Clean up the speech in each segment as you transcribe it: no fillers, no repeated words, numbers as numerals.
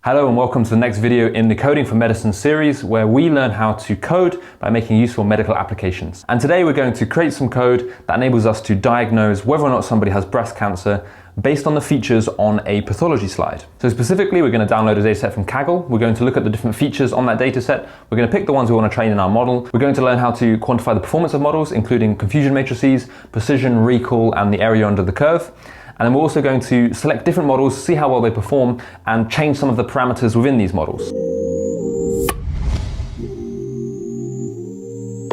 Hello and welcome to the next video in the Coding for Medicine series, where we learn how to code by making useful medical applications. And today we're going to create some code that enables us to diagnose whether or not somebody has breast cancer based on the features on a pathology slide. So specifically, we're going to download a dataset from Kaggle. We're going to look at the different features on that dataset. We're going to pick the ones we want to train in our model. We're going to learn how to quantify the performance of models, including confusion matrices, precision, recall, and the area under the curve. And then we're also going to select different models, see how well they perform, and change some of the parameters within these models.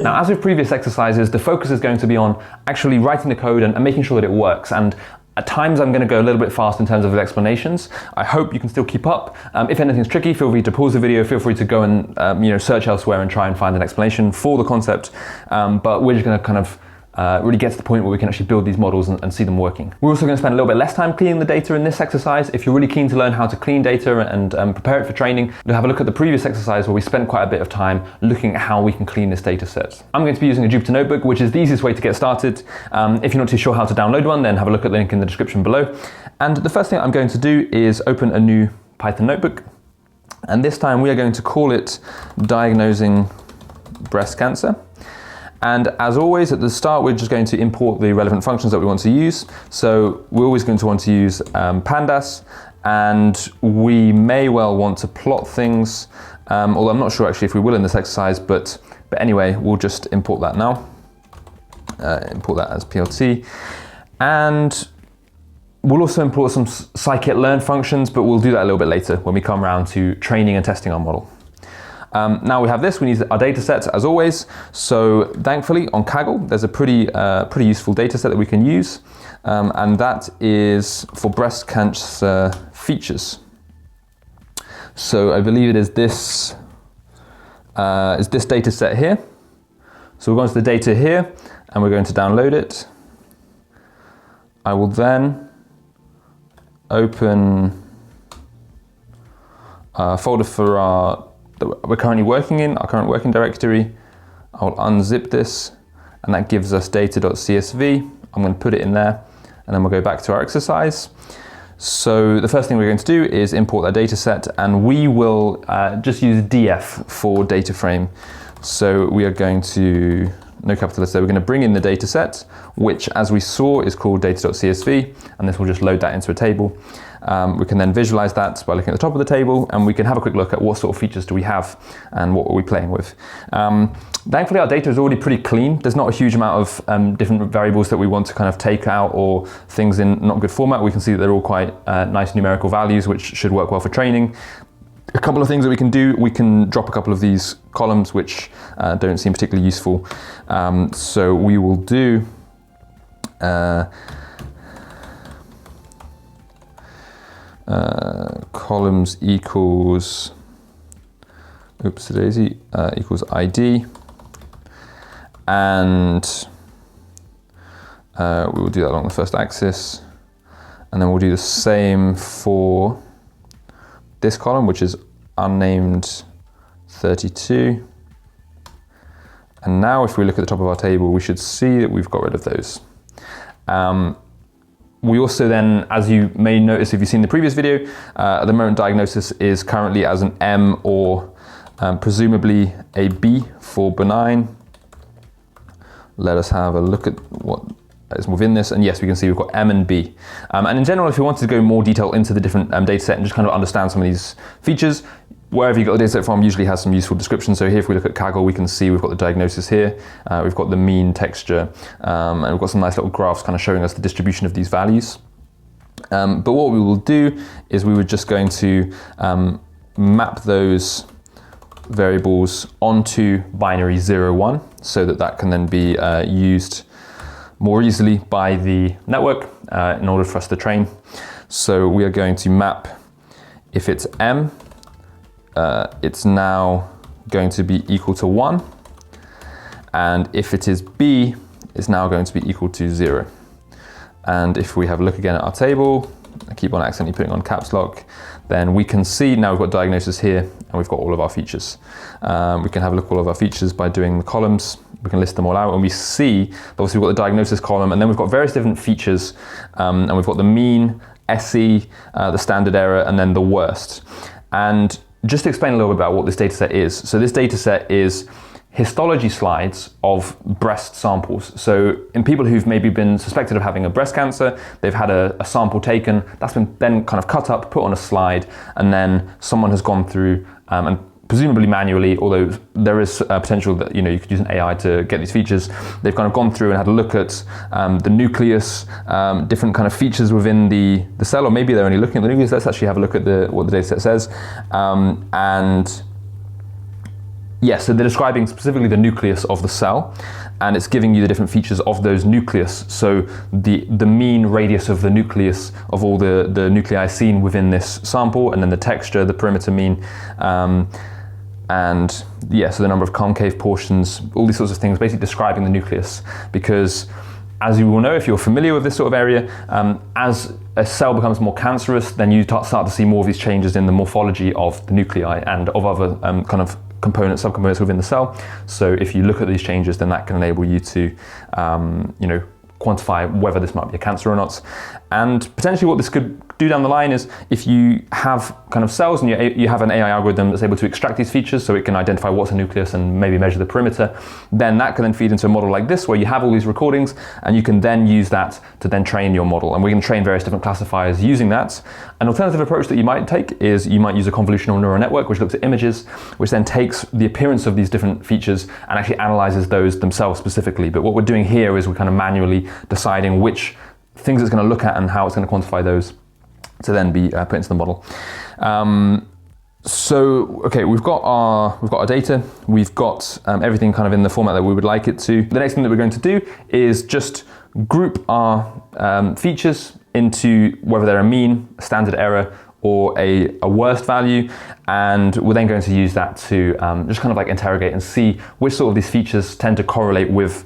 Now, as with previous exercises, the focus is going to be on actually writing the code and making sure that it works. And at times I'm going to go a little bit fast in terms of the explanations. I hope you can still keep up. If anything's tricky, feel free to pause the video, feel free to go and search elsewhere and try and find an explanation for the concept. But we're just going to kind of really get to the point where we can actually build these models and see them working. We're also going to spend a little bit less time cleaning the data in this exercise. If you're really keen to learn how to clean data and prepare it for training, we'll have a look at the previous exercise where we spent quite a bit of time looking at how we can clean this data set. I'm going to be using a Jupyter Notebook, which is the easiest way to get started. If you're not too sure how to download one, then have a look at the link in the description below. And the first thing I'm going to do is open a new Python notebook. And this time we are going to call it Diagnosing Breast Cancer. And as always, at the start, we're just going to import the relevant functions that we want to use. So we're always going to want to use pandas, and we may well want to plot things, although I'm not sure actually if we will in this exercise, but anyway, we'll just import that now. Import that as PLT. And we'll also import some scikit-learn functions, but we'll do that a little bit later when we come around to training and testing our model. Now we have this, we need our data sets as always. So thankfully on Kaggle, there's a pretty useful data set that we can use. And that is for breast cancer features. So I believe it is this data set here. So we're going to the data here and we're going to download it. I will then open a folder for that we're currently working in, our current working directory. I'll unzip this and that gives us data.csv. I'm going to put it in there and then we'll go back to our exercise. So the first thing we're going to do is import that data set, and we will just use df for data frame. So we are going to, no capital S there, we're going to bring in the data set, which as we saw is called data.csv, and this will just load that into a table. We can then visualize that by looking at the top of the table, and we can have a quick look at what sort of features do we have and what are we playing with. Thankfully, our data is already pretty clean. There's not a huge amount of different variables that we want to kind of take out or things in not good format. We can see that they're all quite nice numerical values, which should work well for training. A couple of things that we can do, we can drop a couple of these columns which don't seem particularly useful. So we will do columns equals, oopsie-daisy, equals ID, and we will do that along the first axis, and then we'll do the same for this column, which is unnamed 32. And now if we look at the top of our table, we should see that we've got rid of those. We also then, as you may notice if you've seen the previous video, at the moment diagnosis is currently as an M or presumably a B for benign. Let us have a look at what is within this, and yes, we can see we've got M and B. And in general, if you wanted to go more detail into the different data set and just kind of understand some of these features, wherever you got the data set from usually has some useful description. So here, if we look at Kaggle, we can see we've got the diagnosis here, we've got the mean texture, and we've got some nice little graphs kind of showing us the distribution of these values. But what we will do is we were just going to map those variables onto binary 0, 1, so that can then be used more easily by the network in order for us to train. So we are going to map, if it's M, it's now going to be equal to 1, and if it is B, it's now going to be equal to 0. And if we have a look again at our table, I keep on accidentally putting on caps lock, then we can see now we've got diagnosis here and we've got all of our features. We can have a look at all of our features by doing the columns. We can list them all out and we see, obviously we've got the diagnosis column and then we've got various different features and we've got the mean, SE, the standard error, and then the worst. And just to explain a little bit about what this data set is. So this data set is histology slides of breast samples. So in people who've maybe been suspected of having a breast cancer, they've had a sample taken, that's been then kind of cut up, put on a slide, and then someone has gone through and presumably manually, although there is a potential that you could use an AI to get these features. They've kind of gone through and had a look at the nucleus, different kind of features within the cell, or maybe they're only looking at the nucleus. Let's actually have a look at what the data set says. So they're describing specifically the nucleus of the cell, and it's giving you the different features of those nucleus. So the mean radius of the nucleus of all the nuclei seen within this sample, and then the texture, the perimeter mean, so the number of concave portions, all these sorts of things, basically describing the nucleus. Because as you will know, if you're familiar with this sort of area, as a cell becomes more cancerous, then you start to see more of these changes in the morphology of the nuclei and of other kind of components, subcomponents within the cell. So if you look at these changes, then that can enable you to, quantify whether this might be a cancer or not. And potentially what this could do down the line is, if you have kind of cells and you have an AI algorithm that's able to extract these features so it can identify what's a nucleus and maybe measure the perimeter, then that can then feed into a model like this where you have all these recordings, and you can then use that to then train your model. And we're going to train various different classifiers using that. An alternative approach that you might take is you might use a convolutional neural network which looks at images, which then takes the appearance of these different features and actually analyzes those themselves specifically. But what we're doing here is we're kind of manually deciding which things it's going to look at and how it's going to quantify those to then be put into the model. We've got our data, we've got everything kind of in the format that we would like it to. The next thing that we're going to do is just group our features into whether they're a mean, a standard error, or a worst value, and we're then going to use that to just kind of like interrogate and see which sort of these features tend to correlate with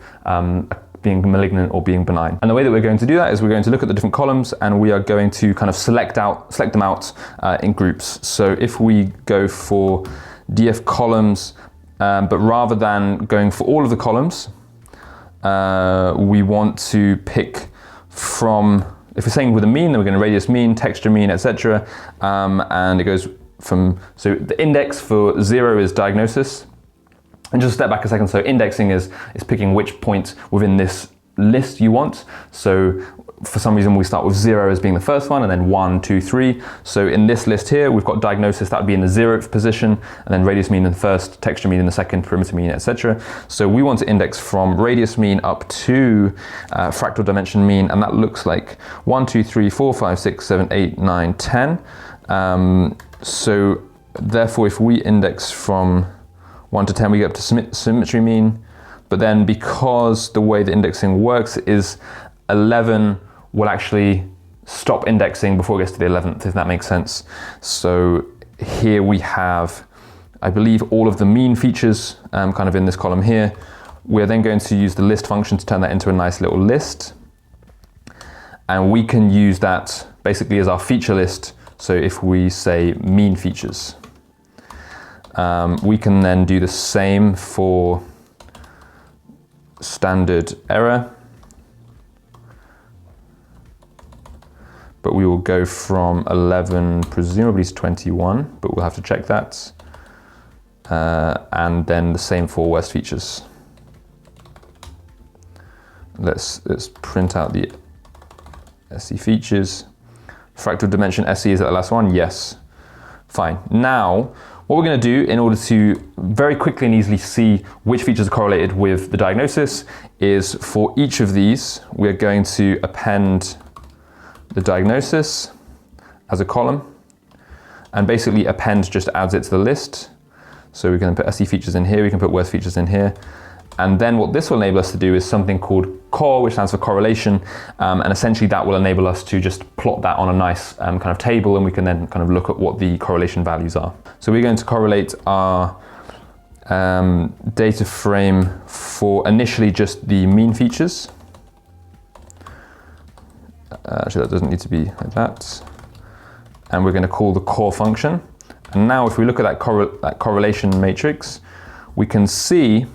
being malignant or being benign. And the way that we're going to do that is we're going to look at the different columns, and we are going to kind of select them out in groups. So if we go for DF columns, but rather than going for all of the columns, we want to pick from, if we're saying with a mean, then we're going to radius mean, texture mean, etc. And it goes from, so the index for 0 is diagnosis. And just step back a second, so indexing is picking which point within this list you want. So for some reason we start with 0 as being the first one, and then 1, 2, 3. So in this list here, we've got diagnosis, that would be in the 0th position, and then radius mean in the first, texture mean in the second, perimeter mean, etc. So we want to index from radius mean up to fractal dimension mean, and that looks like 1, 2, 3, 4, 5, 6, 7, 8, 9, 10. So therefore, if we index from 1 to 10, we get up to symmetry mean, but then because the way the indexing works is 11 will actually stop indexing before it gets to the 11th, if that makes sense. So here we have, I believe, all of the mean features kind of in this column here. We're then going to use the list function to turn that into a nice little list. And we can use that basically as our feature list. So if we say mean features, we can then do the same for standard error, but we will go from 11 presumably to 21, but we'll have to check that. And then the same for worst features. Let's print out the SE features. Fractal dimension SE, is that the last one? Yes. Fine. Now, what we're going to do in order to very quickly and easily see which features are correlated with the diagnosis is, for each of these, we're going to append the diagnosis as a column, and basically append just adds it to the list. So we're going to put SE features in here, we can put worst features in here. And then what this will enable us to do is something called COR, which stands for correlation, and essentially that will enable us to just plot that on a nice kind of table, and we can then kind of look at what the correlation values are. So we're going to correlate our data frame for initially just the mean features. Actually, that doesn't need to be like that. And we're going to call the COR function. And now if we look at that correlation matrix, we can see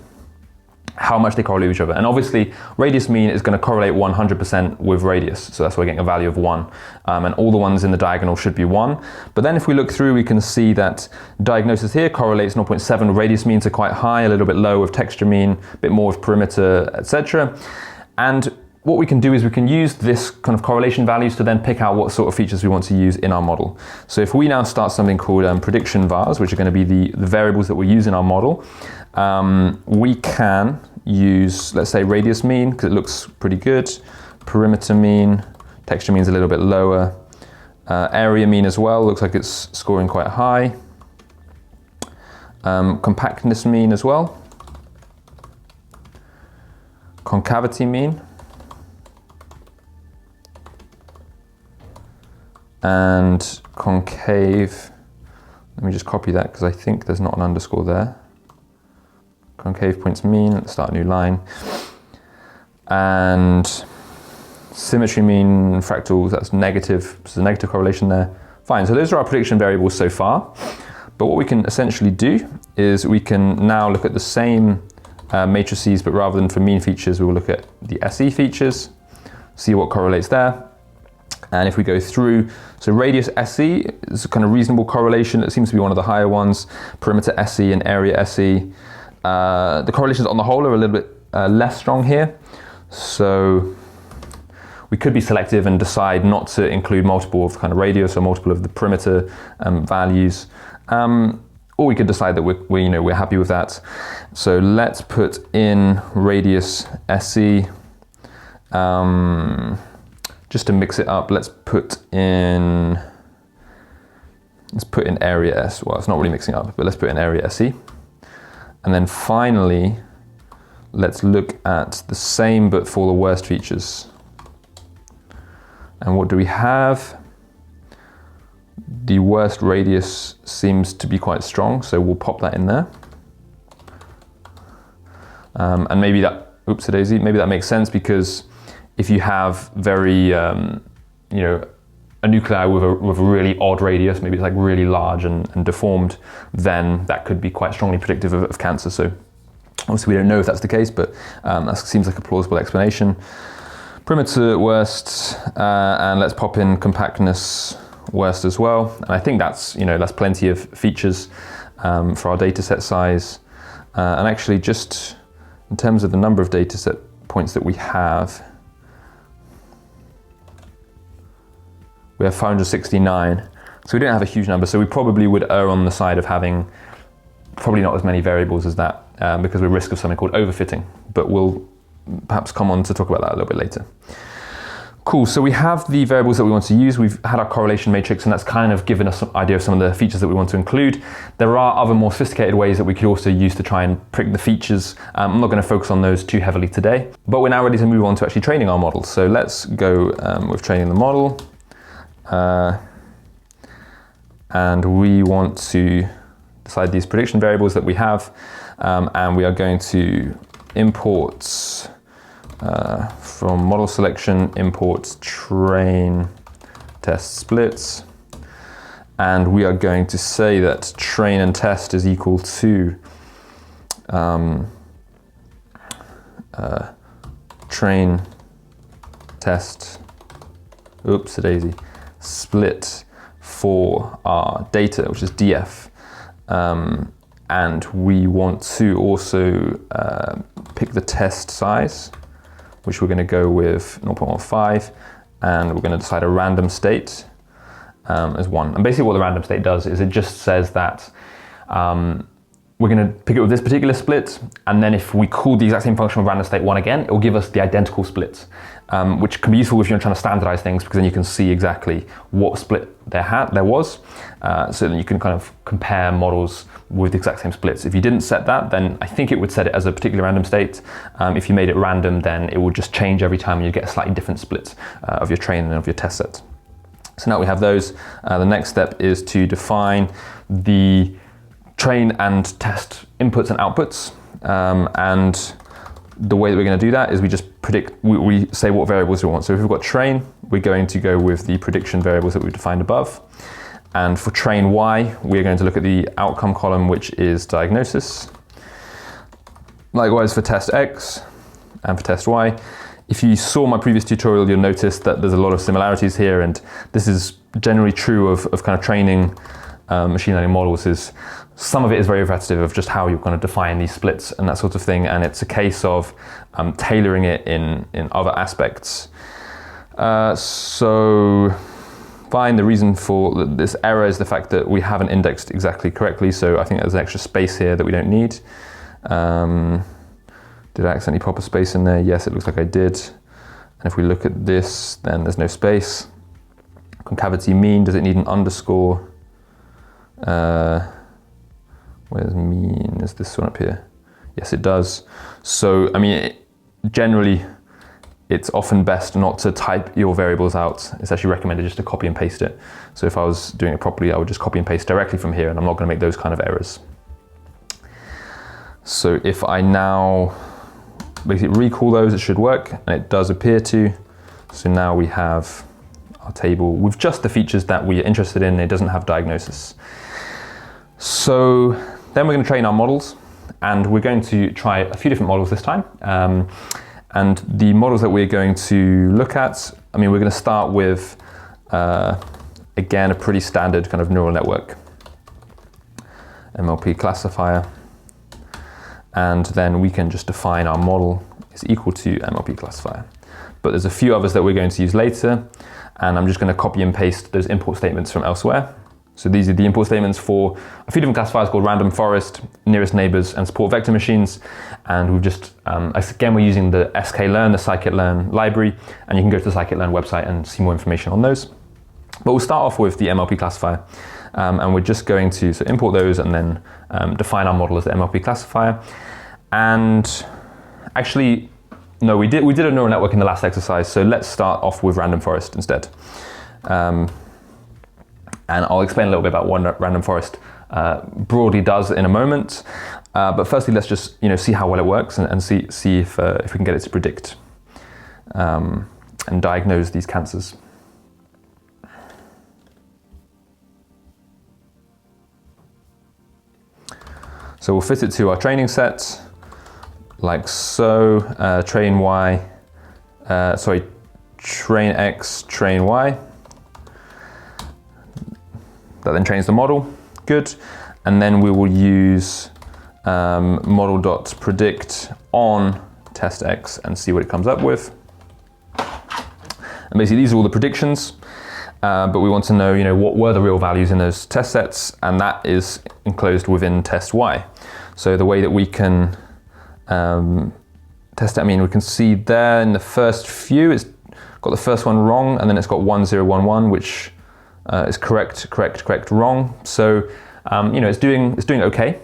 how much they correlate with each other. And obviously, radius mean is going to correlate 100% with radius. So that's why we're getting a value of 1. And all the ones in the diagonal should be 1. But then if we look through, we can see that diagnosis here correlates 0.7. Radius means are quite high, a little bit low with texture mean, a bit more with perimeter, etc. And what we can do is we can use this kind of correlation values to then pick out what sort of features we want to use in our model. So if we now start something called prediction vars, which are going to be the variables that we use in our model, we can use, let's say, radius mean, because it looks pretty good, perimeter mean, texture mean's a little bit lower, area mean as well, looks like it's scoring quite high, compactness mean as well, concavity mean, and concave, let me just copy that because I think there's not an underscore there. Concave points mean, let's start a new line. And symmetry mean, fractals, that's negative, so there's a negative correlation there. Fine, so those are our prediction variables so far. But what we can essentially do is we can now look at the same matrices, but rather than for mean features, we will look at the SE features, see what correlates there. And if we go through, so radius SE is a kind of reasonable correlation. It seems to be one of the higher ones. Perimeter SE and area SE. The correlations on the whole are a little bit less strong here. So we could be selective and decide not to include multiple of kind of radius or multiple of the perimeter values. Or we could decide that we're happy with that. So let's put in radius SE. Just to mix it up, let's put in area S. Well, it's not really mixing up, but let's put in area SE. And then finally, let's look at the same but for the worst features. And what do we have? The worst radius seems to be quite strong, so we'll pop that in there. And maybe that, oops-a-daisy, maybe that makes sense because if you have very, a nuclei with a really odd radius, maybe it's like really large and deformed, then that could be quite strongly predictive of cancer. So obviously we don't know if that's the case, but that seems like a plausible explanation. Perimeter worst, and let's pop in compactness worst as well. And I think that's plenty of features for our data set size. And actually just in terms of the number of data set points that we have 569, so we don't have a huge number, so we probably would err on the side of having probably not as many variables as that because we're at risk of something called overfitting, but we'll perhaps come on to talk about that a little bit later. Cool, so we have the variables that we want to use. We've had our correlation matrix, and that's kind of given us some idea of some of the features that we want to include. There are other more sophisticated ways that we could also use to try and predict the features. I'm not going to focus on those too heavily today, but we're now ready to move on to actually training our model. So let's go with training the model. And we want to decide these prediction variables that we have, and we are going to import from model selection, import train test splits, and we are going to say that train and test is equal to train test, oops-a-daisy, split for our data, which is df, and we want to also pick the test size, which we're going to go with 0.15, and we're going to decide a random state as 1. And basically what the random state does is it just says that we're going to pick it with this particular split, and then if we call the exact same function with random state 1 again, it will give us the identical split, which can be useful if you're trying to standardize things, because then you can see exactly what split there was, so that you can kind of compare models with the exact same splits. If you didn't set that, then I think it would set it as a particular random state. If you made it random, then it would just change every time, and you get a slightly different split of your train and of your test set. So now we have those. The next step is to define the train and test inputs and outputs, and the way that we're going to do that is we just predict, we say what variables we want. So if we've got train, we're going to go with the prediction variables that we've defined above, and for train Y, we're going to look at the outcome column, which is diagnosis, Likewise for test X and for test Y. If you saw my previous tutorial, you'll notice that there's a lot of similarities here, and this is generally true of kind of training machine learning models. Is some of it is very repetitive of just how you're going to define these splits and that sort of thing, and it's a case of tailoring it in other aspects. So fine, the reason for this error is the fact that we haven't indexed exactly correctly, so I think there's an extra space here that we don't need. Did I accidentally pop a space in there? Yes, it looks like I did. And if we look at this, then there's no space. Concavity mean, does it need an underscore? Where's mean? Is this one up here? Yes, it does. So, I mean, generally, it's often best not to type your variables out. It's actually recommended just to copy and paste it. So if I was doing it properly, I would just copy and paste directly from here, and I'm not going to make those kind of errors. So if I now basically recall those, it should work, and it does appear to. So now we have our table with just the features that we are interested in. It doesn't have diagnosis. So then we're going to train our models, and we're going to try a few different models this time. And the models that we're going to look at, I mean, we're going to start with, again, a pretty standard kind of neural network MLP classifier. And then we can just define our model is equal to MLP classifier. But there's a few others that we're going to use later, and I'm just going to copy and paste those import statements from elsewhere. So these are the import statements for a few different classifiers called random forest, nearest neighbors, and support vector machines. And we've just, again, we're using the sklearn, the scikit-learn library, and you can go to the scikit-learn website and see more information on those. But we'll start off with the MLP classifier. And we're just going to import those and then define our model as the MLP classifier. And actually, no, we did a neural network in the last exercise, so let's start off with random forest instead. And I'll explain a little bit about what random forest broadly does in a moment. But firstly, let's just see how well it works and see if we can get it to predict and diagnose these cancers. So we'll fit it to our training set, like so. Train X, train Y. That then trains the model. Good. And then we will use model.predict on test X and see what it comes up with. And basically these are all the predictions, but we want to know, what were the real values in those test sets, and that is enclosed within test Y. So the way that we can test it, we can see there in the first few, it's got the first one wrong, and then it's got 1, 0, 1, 1, which is correct, wrong. So, it's doing okay.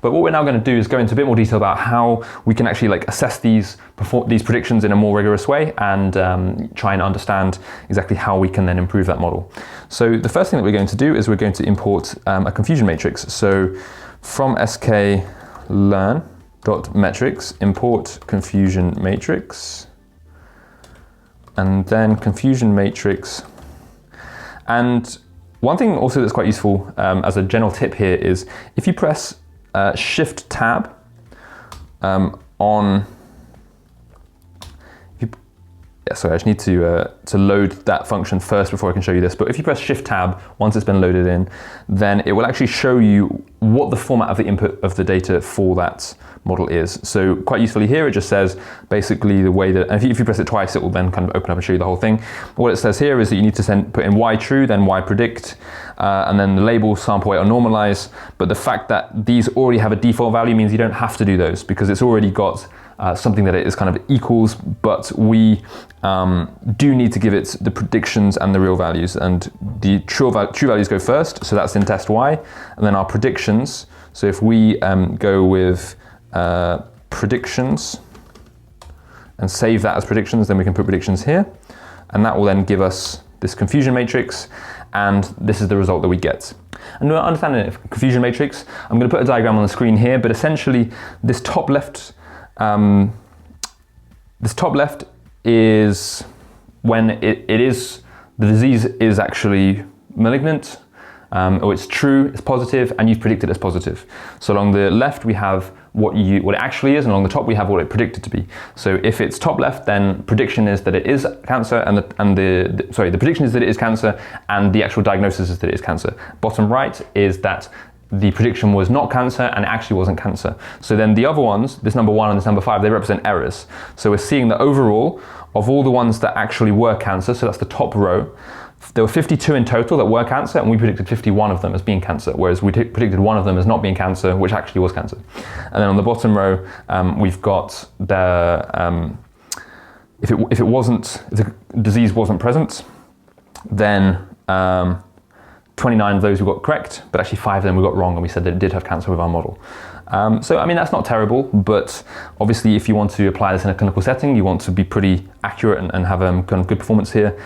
But what we're now going to do is go into a bit more detail about how we can actually assess these predictions in a more rigorous way and try and understand exactly how we can then improve that model. So the first thing that we're going to do is we're going to import a confusion matrix. So from sklearn.metrics, import confusion matrix, and then confusion matrix. And one thing also that's quite useful as a general tip here is if you press Shift Tab sorry, I just need to load that function first before I can show you this. But if you press Shift Tab, once it's been loaded in, then it will actually show you what the format of the input of the data for that model is. So quite usefully here, it just says basically the way that, and if you press it twice, it will then kind of open up and show you the whole thing. What it says here is that you need to put in Y true, then Y predict, and then the label, sample weight, or normalize. But the fact that these already have a default value means you don't have to do those because it's already got something that it is kind of equals, but we do need to give it the predictions and the real values, and the true values go first, so that's in test Y, and then our predictions. So if we go with predictions and save that as predictions, then we can put predictions here, and that will then give us this confusion matrix, and this is the result that we get. And to understand a confusion matrix, I'm going to put a diagram on the screen here, but essentially this top left is when the disease is actually malignant, or it's true, it's positive, and you've predicted it's positive. So along the left we have what it actually is, and along the top we have what it predicted to be. So if it's top left, then prediction is that it is cancer, and the prediction is that it is cancer, and the actual diagnosis is that it is cancer. Bottom right is that the prediction was not cancer and it actually wasn't cancer. So then the other ones, this number 1 and this number 5, they represent errors. So we're seeing that overall, of all the ones that actually were cancer, so that's the top row, there were 52 in total that were cancer, and we predicted 51 of them as being cancer, whereas we predicted one of them as not being cancer, which actually was cancer. And then on the bottom row, we've got if the disease wasn't present, then 29 of those we got correct, but actually 5 of them we got wrong, and we said that it did have cancer with our model. So I mean, that's not terrible, but obviously if you want to apply this in a clinical setting, you want to be pretty accurate and have kind of good performance here.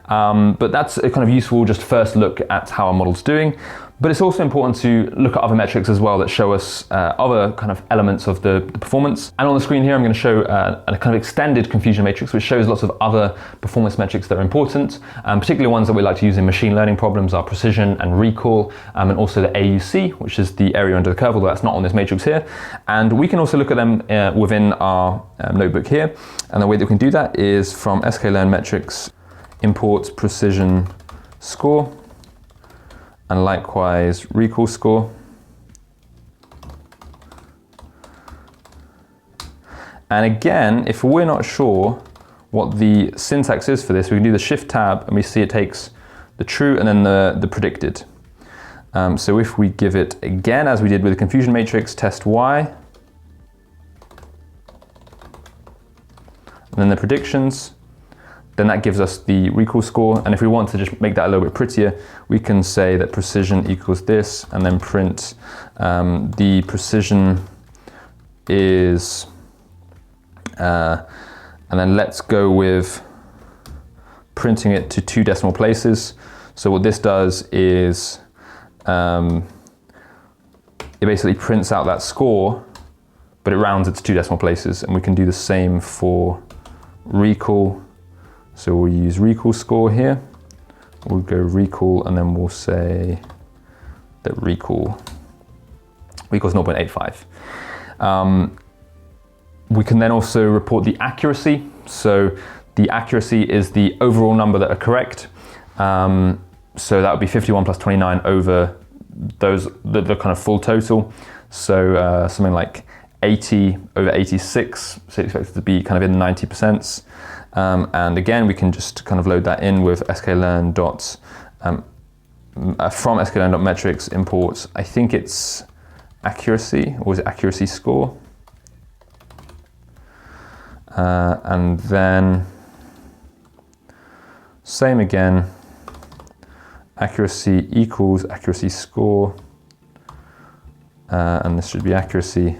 But that's a kind of useful just first look at how our model's doing. But it's also important to look at other metrics as well that show us other kind of elements of the performance. And on the screen here, I'm going to show a kind of extended confusion matrix, which shows lots of other performance metrics that are important, particularly ones that we like to use in machine learning problems are precision and recall, and also the AUC, which is the area under the curve, although that's not on this matrix here. And we can also look at them within our notebook here. And the way that we can do that is from sklearn metrics, import precision score, and likewise recall score. And again, if we're not sure what the syntax is for this, we can do the shift tab and we see it takes the true and then the predicted. So if we give it again, as we did with the confusion matrix, test Y, and then the predictions, then that gives us the recall score. And if we want to just make that a little bit prettier, we can say that precision equals this, and then print the precision is, and then let's go with printing it to 2 decimal places. So what this does is it basically prints out that score, but it rounds it to 2 decimal places, and we can do the same for recall. So we'll use recall score here. We'll go recall, and then we'll say that recall equals 0.85. We can then also report the accuracy. So the accuracy is the overall number that are correct. So that would be 51 plus 29 over those, the kind of full total. So something like 80 over 86, so it's expected to be kind of in the 90%. And again, we can just kind of load that in with sklearn from sklearn.metrics import, I think it's accuracy, or is it accuracy score? And then same again, accuracy equals accuracy score, and this should be accuracy,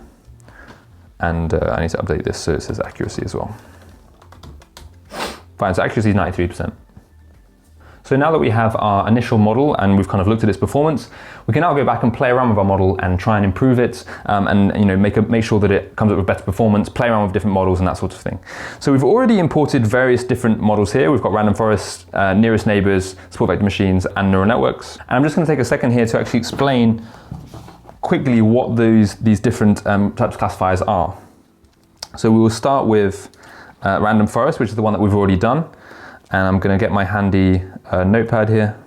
and I need to update this so it says accuracy as well. Fine, so accuracy is 93%. So now that we have our initial model and we've kind of looked at its performance, we can now go back and play around with our model and try and improve it, and make sure that it comes up with better performance, play around with different models and that sort of thing. So we've already imported various different models here. We've got random forest, nearest neighbours, support vector machines, and neural networks. And I'm just going to take a second here to actually explain quickly what these different types of classifiers are. So we will start with random forest, which is the one that we've already done. And I'm going to get my handy notepad here.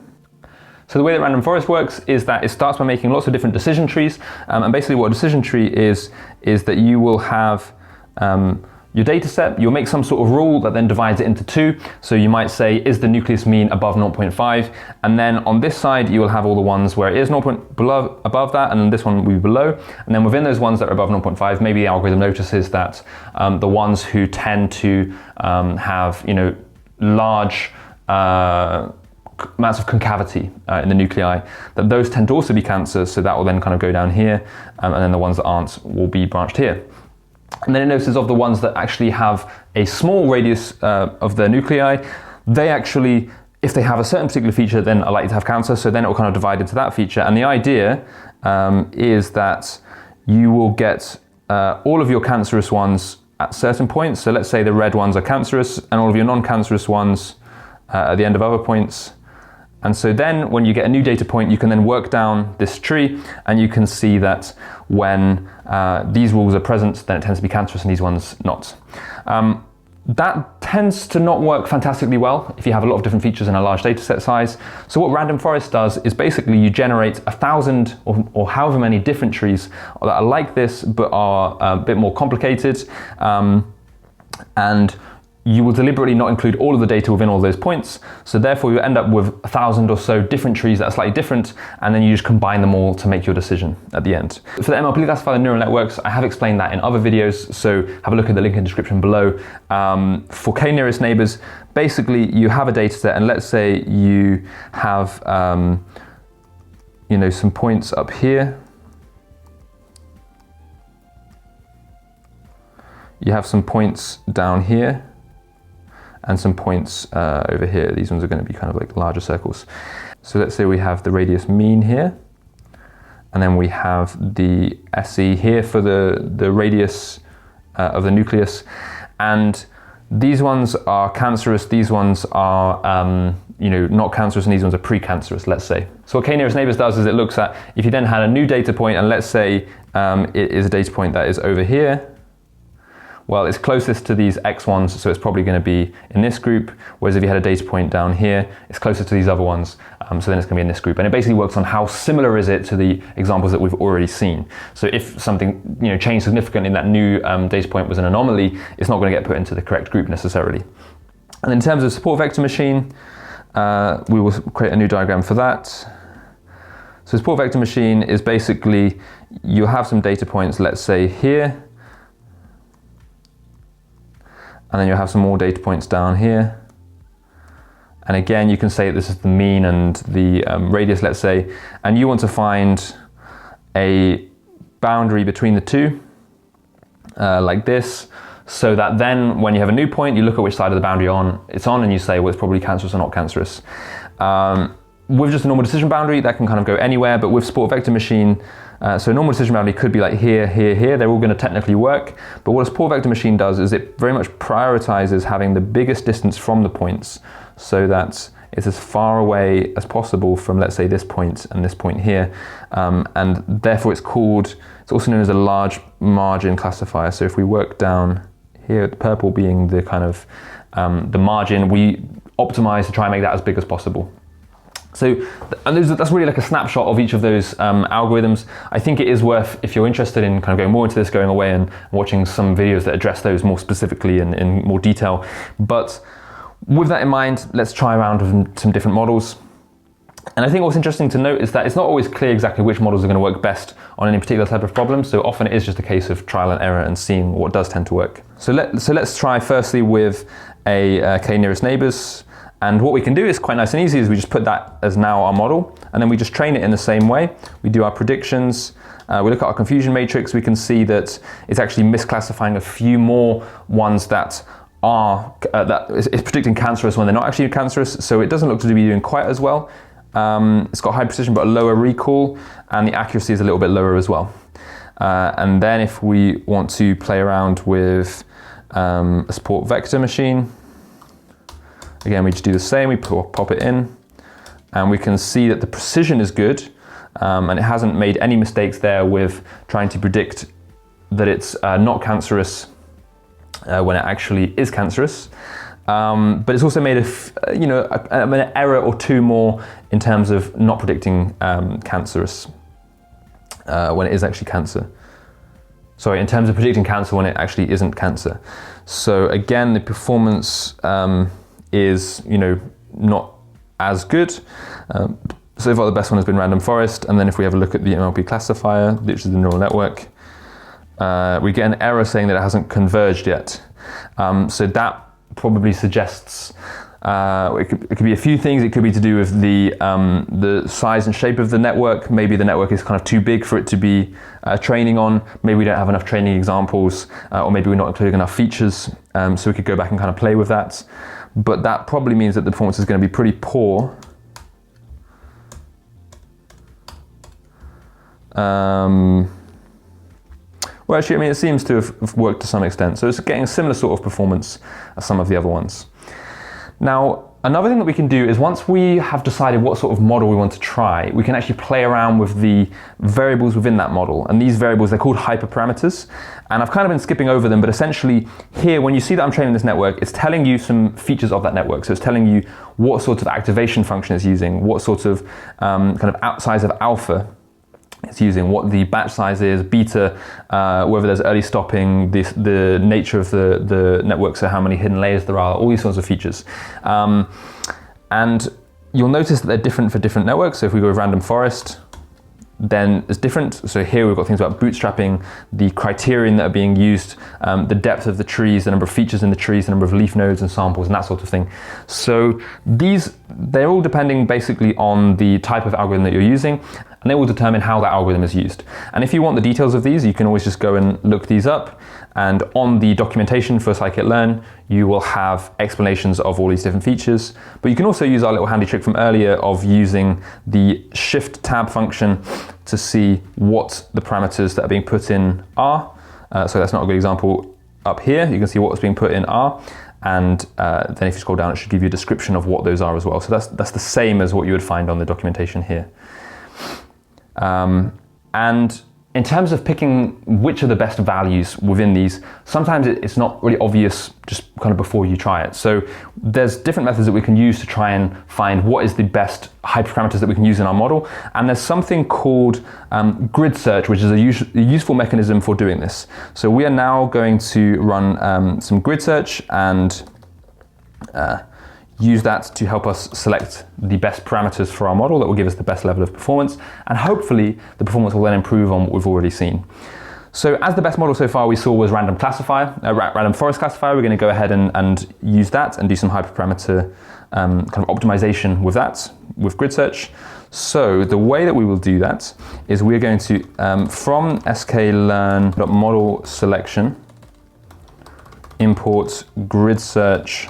So the way that random forest works is that it starts by making lots of different decision trees. And basically what a decision tree is that you will have your data set, you'll make some sort of rule that then divides it into 2. So you might say, is the nucleus mean above 0.5? And then on this side, you will have all the ones where it is above that, and then this one will be below. And then within those ones that are above 0.5, maybe the algorithm notices that the ones who tend to have, large amounts of concavity in the nuclei, that those tend to also be cancer, so that will then kind of go down here, and then the ones that aren't will be branched here. And then it notices of the ones that actually have a small radius of the nuclei, they actually, if they have a certain particular feature, then are likely to have cancer, so then it will kind of divide into that feature. And the idea is that you will get all of your cancerous ones at certain points. So let's say the red ones are cancerous, and all of your non-cancerous ones at the end of other points. And so then when you get a new data point, you can then work down this tree and you can see that when these rules are present, then it tends to be cancerous and these ones not. That tends to not work fantastically well if you have a lot of different features in a large data set size. So what Random Forest does is basically you generate 1,000 or however many different trees that are like this but are a bit more complicated, and you will deliberately not include all of the data within all those points. So therefore you end up with 1,000 or so different trees that are slightly different, and then you just combine them all to make your decision at the end. For the MLP classifier neural networks, I have explained that in other videos, so have a look at the link in the description below. For K-nearest neighbors, basically you have a data set, and let's say you have some points up here. You have some points down here, and some points over here. These ones are going to be kind of like larger circles. So let's say we have the radius mean here, and then we have the SE here for the radius of the nucleus. And these ones are cancerous, these ones are not cancerous, and these ones are precancerous, let's say. So what K-nearest neighbors does is it looks at, if you then had a new data point, and let's say it is a data point that is over here, well, it's closest to these X ones, so it's probably going to be in this group, whereas if you had a data point down here, it's closer to these other ones, so then it's going to be in this group. And it basically works on how similar is it to the examples that we've already seen. So if something changed significantly and that new data point was an anomaly, it's not going to get put into the correct group necessarily. And in terms of support vector machine, we will create a new diagram for that. So support vector machine is basically, you have some data points, let's say here, and then you'll have some more data points down here. And again, you can say this is the mean and the radius, let's say, and you want to find a boundary between the two, like this, so that then when you have a new point, you look at which side of the boundary it's on, and you say, well, it's probably cancerous or not cancerous. With just a normal decision boundary, that can kind of go anywhere, but with support vector machine, so a normal decision boundary could be like here, here, here. They're all going to technically work. But what a support vector machine does is it very much prioritizes having the biggest distance from the points, so that it's as far away as possible from, let's say, this point and this point here. And therefore it's also known as a large margin classifier. So if we work down here, the purple being the kind of the margin, we optimize to try and make that as big as possible. So that's really like a snapshot of each of those algorithms. I think it is worth, if you're interested in kind of going more into this, going away and watching some videos that address those more specifically and in more detail. But with that in mind, let's try around with some different models. And I think what's interesting to note is that it's not always clear exactly which models are going to work best on any particular type of problem. So often it is just a case of trial and error and seeing what does tend to work. So let's try firstly with a K-nearest neighbors. And what we can do is quite nice and easy, is we just put that as now our model, and then we just train it in the same way. We do our predictions, we look at our confusion matrix, we can see that it's actually misclassifying a few more ones that are, it's predicting cancerous when they're not actually cancerous, so it doesn't look to be doing quite as well. It's got high precision but a lower recall, and the accuracy is a little bit lower as well. And then if we want to play around with a support vector machine, again, we just do the same, we pop it in, and we can see that the precision is good, and it hasn't made any mistakes there with trying to predict that it's not cancerous when it actually is cancerous. But it's also made an error or two more in terms of not predicting cancerous when it is actually cancer. Sorry, in terms of predicting cancer when it actually isn't cancer. So again, the performance is not as good. So far the best one has been Random Forest, and then if we have a look at the MLP classifier, which is the neural network, we get an error saying that it hasn't converged yet. So that probably suggests it could be a few things. It could be to do with the size and shape of the network. Maybe the network is kind of too big for it to be training on. Maybe we don't have enough training examples, or maybe we're not including enough features. So we could go back and kind of play with that. But that probably means that the performance is going to be pretty poor. Well, actually, I mean, it seems to have worked to some extent. So it's getting a similar sort of performance as some of the other ones. Now, Another thing that we can do is once we have decided what sort of model we want to try, we can actually play around with the variables within that model. And these variables, they're called hyperparameters. And I've kind of been skipping over them, but essentially here, when you see that I'm training this network, it's telling you some features of that network. So it's telling you what sort of activation function it's using, what sort of kind of size of alpha it's using, what the batch size is, beta, whether there's early stopping, the nature of the network, so how many hidden layers there are, all these sorts of features. And you'll notice that they're different for different networks. So if we go with random forest, then it's different. So here we've got things about bootstrapping, the criterion that are being used, the depth of the trees, the number of features in the trees, the number of leaf nodes and samples and that sort of thing. So they're all depending basically on the type of algorithm that you're using, and they will determine how that algorithm is used. And if you want the details of these, you can always just go and look these up. And on the documentation for scikit-learn, you will have explanations of all these different features. But you can also use our little handy trick from earlier of using the shift tab function to see what the parameters that are being put in are. So that's not a good example up here. You can see what's being put in are. And then if you scroll down, it should give you a description of what those are as well. So that's the same as what you would find on the documentation here. And in terms of picking which are the best values within these, sometimes it's not really obvious just kind of before you try it. So there's different methods that we can use to try and find what is the best hyperparameters that we can use in our model. And there's something called grid search, which is a useful mechanism for doing this. So we are now going to run some grid search and use that to help us select the best parameters for our model that will give us the best level of performance, and hopefully the performance will then improve on what we've already seen. So as the best model so far we saw was random forest classifier, we're going to go ahead and use that and do some hyperparameter kind of optimization with that, with grid search. So the way that we will do that is we're going to, from sklearn.model selection, import grid search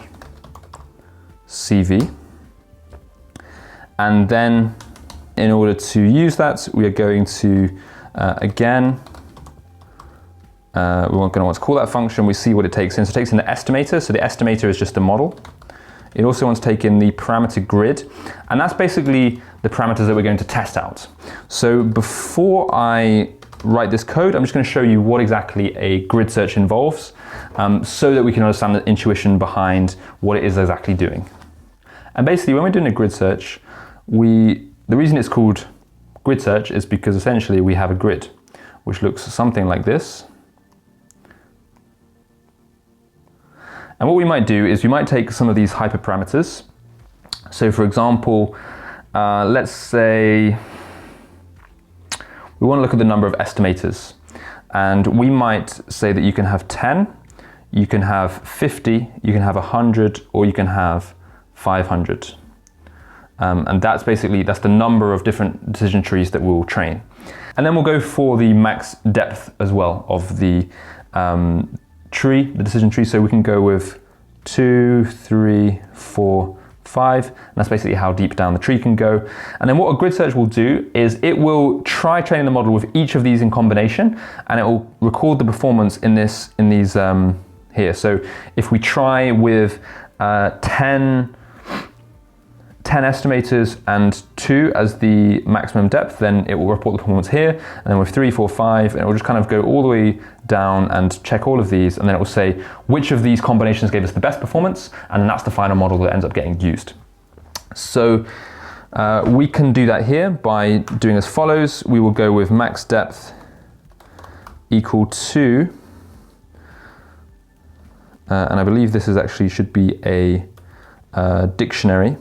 CV, and then in order to use that we are going to again we're going to want to call that function. We see what it takes in. So it takes in the estimator. So the estimator is just a model. It also wants to take in the parameter grid, and that's basically the parameters that we're going to test out. So before I write this code, I'm just going to show you what exactly a grid search involves, so that we can understand the intuition behind what it is exactly doing. And basically when we're doing a grid search, the reason it's called grid search is because essentially we have a grid which looks something like this. And what we might do is we might take some of these hyperparameters. So for example, let's say we want to look at the number of estimators, and we might say that you can have 10, you can have 50, you can have 100, or you can have 500. And that's the number of different decision trees that we'll train. And then we'll go for the max depth as well of the the decision tree. So we can go with 2, 3, 4, 5, and that's basically how deep down the tree can go. And then what a grid search will do is it will try training the model with each of these in combination, and it will record the performance in these here. So if we try with 10 estimators and 2 as the maximum depth, then it will report the performance here. And then with 3, 4, 5, and it will just kind of go all the way down and check all of these, and then it will say which of these combinations gave us the best performance, and that's the final model that ends up getting used. So we can do that here by doing as follows. We will go with max depth equal to, and I believe this is actually should be a dictionary.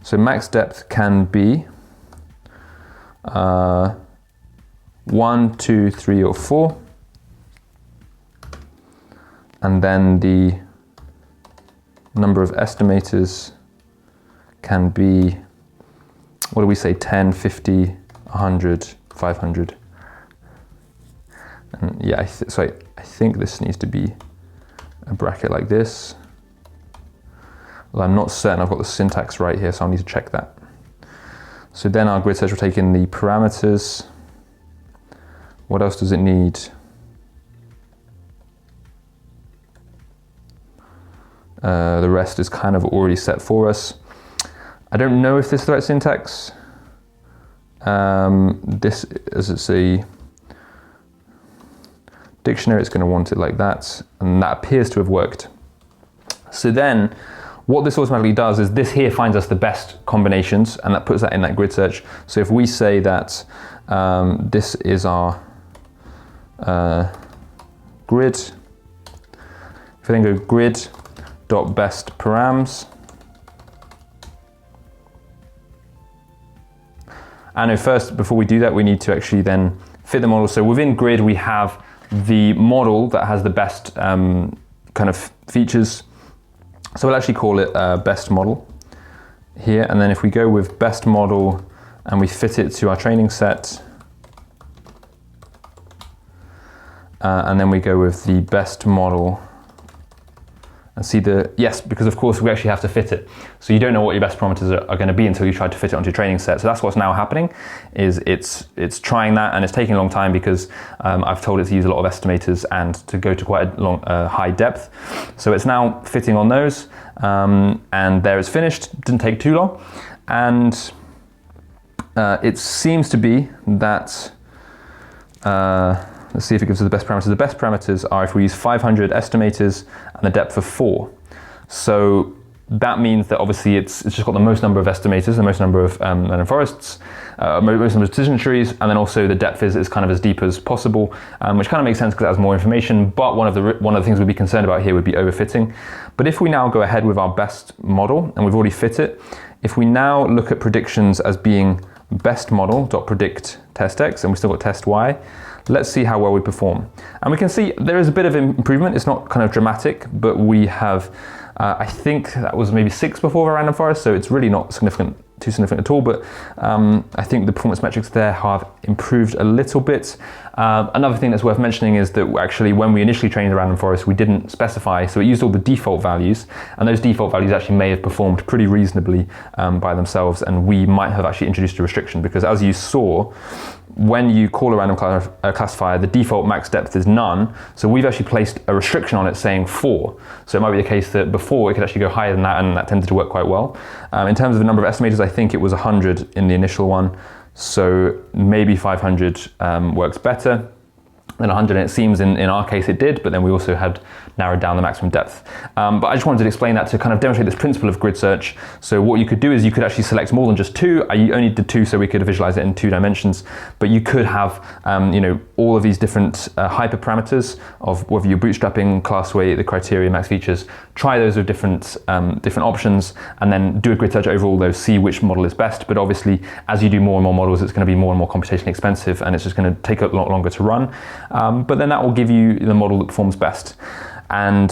So max depth can be 1, 2, 3, or 4. And then the number of estimators can be, what do we say, 10, 50, 100, 500. And yeah, so I think this needs to be a bracket like this. Well, I'm not certain I've got the syntax right here, so I'll need to check that. So then our grid search will take in the parameters. What else does it need? The rest is kind of already set for us. I don't know if this is the right syntax. This, as it's a dictionary, it's going to want it like that, and that appears to have worked. So then what this automatically does is this here finds us the best combinations, and that puts that in that grid search. So if we say that this is our grid, if I then go grid.best params, and first, before we do that, we need to actually then fit the model. So within grid, we have the model that has the best kind of features. So we'll actually call it best model here. And then if we go with best model and we fit it to our training set, and then we go with the best model and see yes, because of course we actually have to fit it. So you don't know what your best parameters are going to be until you try to fit it onto your training set. So that's what's now happening, is it's trying that, and it's taking a long time because I've told it to use a lot of estimators and to go to quite a long, high depth. So it's now fitting on those, and there it's finished. Didn't take too long, and it seems to be that, let's see if it gives us the best parameters. The best parameters are if we use 500 estimators and a depth of 4. So that means that obviously it's just got the most number of estimators, the most number of Forrests, most number of decision trees, and then also the depth is kind of as deep as possible, which kind of makes sense because it has more information. But one of the things we'd be concerned about here would be overfitting. But if we now go ahead with our best model, and we've already fit it, if we now look at predictions as being best model.predict test X, and we still got test Y, let's see how well we perform. And we can see there is a bit of improvement. It's not kind of dramatic, but we have, I think that was maybe 6 before our random forest, so it's really not too significant at all, but I think the performance metrics there have improved a little bit. Another thing that's worth mentioning is that actually when we initially trained the random forest, we didn't specify, so it used all the default values, and those default values actually may have performed pretty reasonably by themselves, and we might have actually introduced a restriction, because as you saw, when you call a random classifier, the default max depth is none, so we've actually placed a restriction on it saying 4. So it might be the case that before it could actually go higher than that, and that tended to work quite well. In terms of the number of estimators, I think it was 100 in the initial one, so maybe 500 works better than 100, and it seems in our case it did, but then we also had narrowed down the maximum depth. But I just wanted to explain that to kind of demonstrate this principle of grid search. So what you could do is you could actually select more than just 2. I only did 2 so we could visualize it in 2 dimensions, but you could have all of these different hyperparameters of whether you're bootstrapping, class weight, the criteria, max features. Try those with different options, and then do a grid search over all those, see which model is best. But obviously, as you do more and more models, it's going to be more and more computationally expensive, and it's just going to take a lot longer to run. But then that will give you the model that performs best. And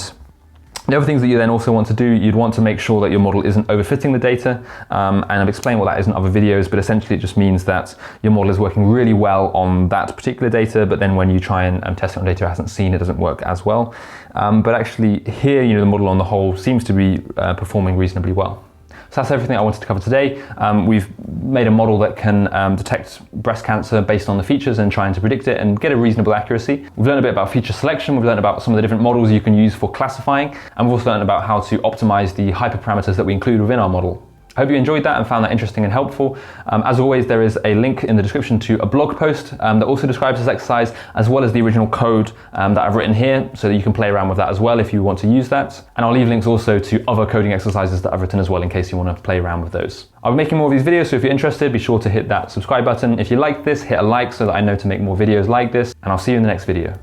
the other things that you then also want to do, you'd want to make sure that your model isn't overfitting the data. And I've explained what that is in other videos, but essentially it just means that your model is working really well on that particular data, but then when you try and test it on data it hasn't seen, it doesn't work as well. But actually here, the model on the whole seems to be performing reasonably well. So that's everything I wanted to cover today. We've made a model that can detect breast cancer based on the features and trying to predict it and get a reasonable accuracy. We've learned a bit about feature selection, we've learned about some of the different models you can use for classifying, and we've also learned about how to optimize the hyperparameters that we include within our model. I hope you enjoyed that and found that interesting and helpful. As always, there is a link in the description to a blog post that also describes this exercise, as well as the original code that I've written here, so that you can play around with that as well if you want to use that. And I'll leave links also to other coding exercises that I've written as well, in case you want to play around with those. I'll be making more of these videos, so if you're interested, be sure to hit that subscribe button. If you like this, hit a like so that I know to make more videos like this, and I'll see you in the next video.